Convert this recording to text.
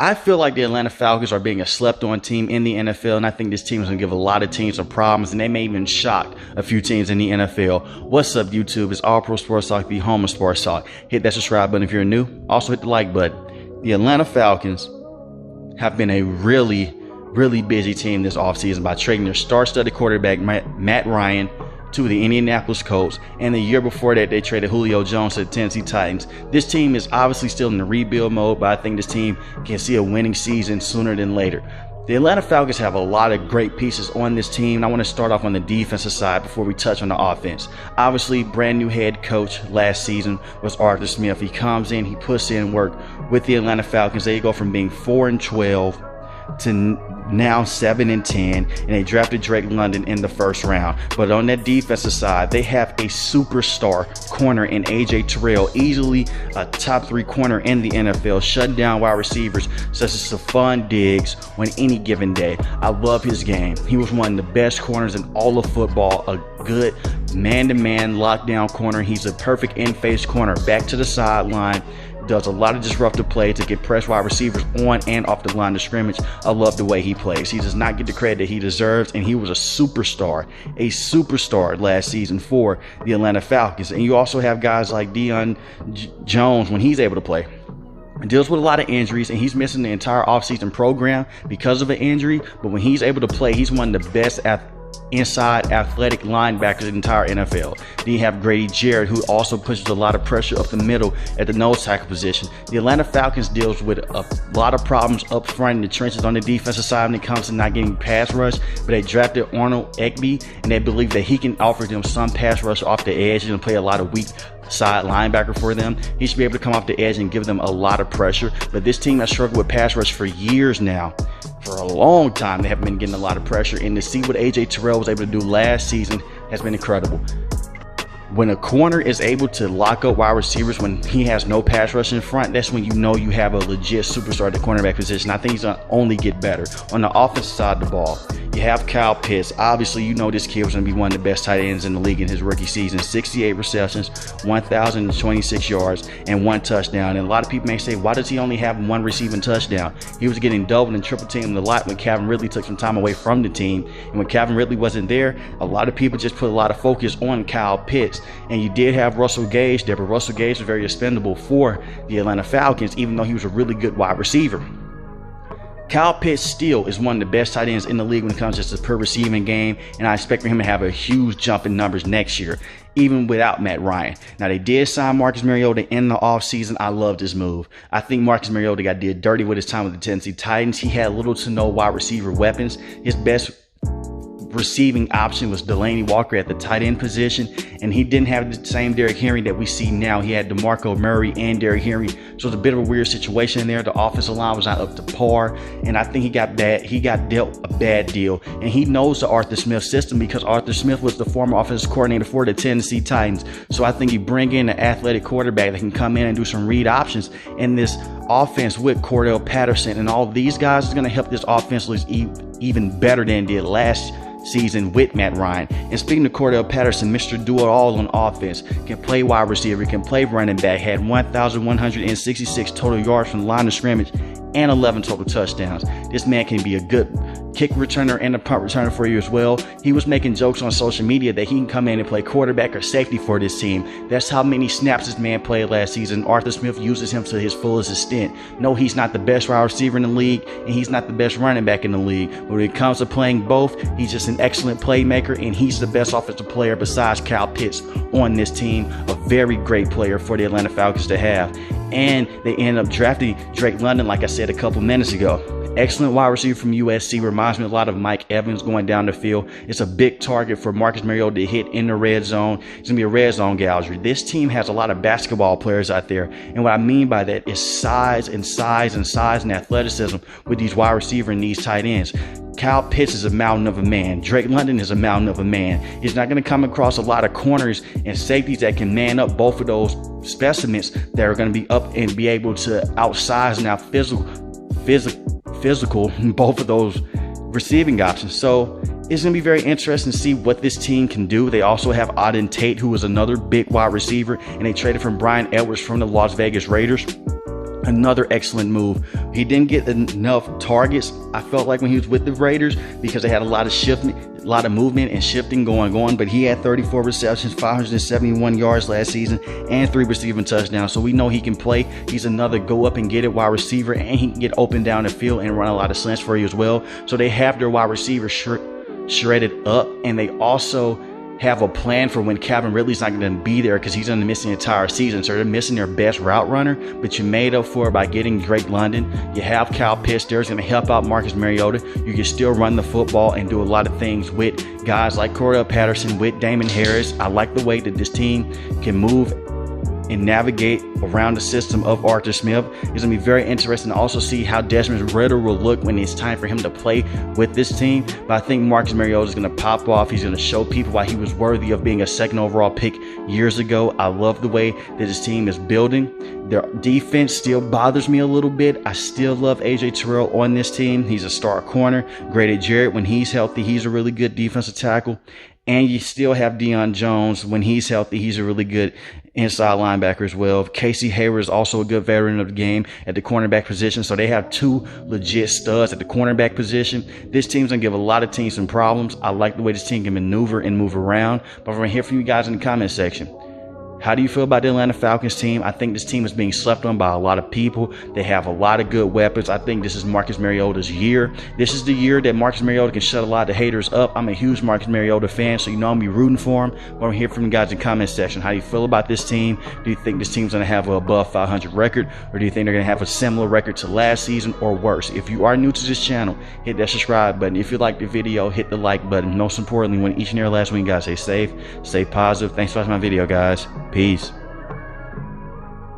I feel like the Atlanta Falcons are being a slept-on team in the NFL, and I think this team is going to give a lot of teams some problems, and they may even shock a few teams in the NFL. What's up, YouTube? It's All Pro Sports Talk, the home of sports talk. Hit that subscribe button if you're new. Also, hit the like button. The Atlanta Falcons have been a really busy team this offseason by trading their star-studded quarterback, Matt Ryan, to the Indianapolis Colts, and the year before that they traded Julio Jones to the Tennessee Titans. This team is obviously still in the rebuild mode, but I think this team can see a winning season sooner than later. The Atlanta Falcons have a lot of great pieces on this team, and I want to start off on the defensive side before we touch on the offense. Obviously, brand new head coach last season was Arthur Smith. He comes in, he puts in work with the Atlanta Falcons. They go from being 4-12 to now 7-10, and they drafted Drake London in the first round. But on that defensive side, they have a superstar corner in AJ Terrell, easily a top 3 corner in the NFL, shutting down wide receivers such as Stephon Diggs on any given day. I love his game. He was one of the best corners in all of football, a good man-to-man lockdown corner. He's a perfect in-face corner, back to the sideline, does a lot of disruptive play to get press wide receivers on and off the line of scrimmage. I love the way he plays. He does not get the credit that he deserves, and he was a superstar last season for the Atlanta Falcons. And you also have guys like Deion Jones when he's able to play. Deals with a lot of injuries, and he's missing the entire offseason program because of an injury. But when he's able to play, he's one of the best inside athletic linebackers in the entire NFL. Then you have Grady Jarrett, who also pushes a lot of pressure up the middle at the nose tackle position. The Atlanta Falcons deals with a lot of problems up front in the trenches on the defensive side when it comes to not getting pass rush, but they drafted Arnold Egby, and they believe that he can offer them some pass rush off the edge and play a lot of weak side linebacker for them. He should be able to come off the edge and give them a lot of pressure. But this team has struggled with pass rush for years now. For a long time, they have been getting a lot of pressure, and to see what AJ Terrell was able to do last season has been incredible. When a corner is able to lock up wide receivers when he has no pass rush in front, that's when you know you have a legit superstar at the cornerback position. I think he's going to only get better. On the offensive side of the ball, you have Kyle Pitts. Obviously, you know this kid was going to be one of the best tight ends in the league in his rookie season. 68 receptions, 1,026 yards, and 1 touchdown. And a lot of people may say, why does he only have 1 receiving touchdown? He was getting doubled and triple teamed a lot when Calvin Ridley took some time away from the team. And when Calvin Ridley wasn't there, a lot of people just put a lot of focus on Kyle Pitts. And you did have Russell Gage there, but Russell Gage was very expendable for the Atlanta Falcons, even though he was a really good wide receiver. Kyle Pitts still is one of the best tight ends in the league when it comes to just a per receiving game, and I expect for him to have a huge jump in numbers next year, even without Matt Ryan. Now, they did sign Marcus Mariota in the offseason. I love this move. I think Marcus Mariota got did dirty with his time with the Tennessee Titans. He had little to no wide receiver weapons. His best receiving option was Delaney Walker at the tight end position, and he didn't have the same Derrick Henry that we see now. He had DeMarco Murray and Derrick Henry, so it was a bit of a weird situation there. The offensive line was not up to par, and I think he got dealt a bad deal. And he knows the Arthur Smith system because Arthur Smith was the former offensive coordinator for the Tennessee Titans. So I think you bring in an athletic quarterback that can come in and do some read options, and this offense with Cordell Patterson and all these guys is going to help this offense look even better than it did last season with Matt Ryan. And speaking of Cordell Patterson, Mr. Do-It-All on offense, can play wide receiver, can play running back, had 1,166 total yards from the line of scrimmage and 11 total touchdowns. This man can be a good kick returner and a punt returner for you as well. He was making jokes on social media that he can come in and play quarterback or safety for this team. That's how many snaps this man played last season. Arthur Smith uses him to his fullest extent. No, he's not the best wide receiver in the league, and he's not the best running back in the league. But when it comes to playing both, he's just an excellent playmaker, and he's the best offensive player besides Kyle Pitts on this team. A very great player for the Atlanta Falcons to have. And they end up drafting Drake London, like I said a couple minutes ago. Excellent wide receiver from USC. Reminds me a lot of Mike Evans going down the field. It's a big target for Marcus Mariota to hit in the red zone. It's going to be a red zone gouger. This team has a lot of basketball players out there. And what I mean by that is size and athleticism with these wide receiver and these tight ends. Kyle Pitts is a mountain of a man. Drake London is a mountain of a man. He's not going to come across a lot of corners and safeties that can man up both of those specimens that are going to be up and be able to outsize and out physical both of those receiving options. So it's going to be very interesting to see what this team can do. They also have Auden Tate, who is another big wide receiver, and they traded from Brian Edwards from the Las Vegas Raiders. Another excellent move. He didn't get enough targets, I felt like, when he was with the Raiders, because they had a lot of movement and shifting going on. But he had 34 receptions, 571 yards last season, and 3 receiving touchdowns. So we know he can play. He's another go up and get it wide receiver, and he can get open down the field and run a lot of slants for you as well. So they have their wide receiver shredded up, and they also have a plan for when Calvin Ridley's not going to be there, because he's going to miss the entire season. So they're missing their best route runner, but you made up for it by getting Drake London. You have Kyle Pitts there. It's going to help out Marcus Mariota. You can still run the football and do a lot of things with guys like Patterson, with Damon Harris. I like the way that this team can move and navigate around the system of Arthur Smith. It's going to be very interesting to also see how Desmond Ridder will look when it's time for him to play with this team. But I think Marcus Mariota is going to pop off. He's going to show people why he was worthy of being a 2nd overall pick years ago. I love the way that this team is building. Their defense still bothers me a little bit. I still love A.J. Terrell on this team. He's a star corner. Grady Jarrett, when he's healthy, he's a really good defensive tackle. And you still have Deion Jones. When he's healthy, he's a really good inside linebacker as well. Casey Hayward is also a good veteran of the game at the cornerback position. So they have 2 legit studs at the cornerback position. This team's going to give a lot of teams some problems. I like the way this team can maneuver and move around. But I want to hear from you guys in the comment section. How do you feel about the Atlanta Falcons team? I think this team is being slept on by a lot of people. They have a lot of good weapons. I think this is Marcus Mariota's year. This is the year that Marcus Mariota can shut a lot of haters up. I'm a huge Marcus Mariota fan, so you know I'm going to be rooting for him. I want to hear from you guys in the comment section. How do you feel about this team? Do you think this team's going to have an above 500 record? Or do you think they're going to have a similar record to last season or worse? If you are new to this channel, hit that subscribe button. If you liked the video, hit the like button. Most importantly, when each and every last week, guys, stay safe, stay positive. Thanks for watching my video, guys. Peace.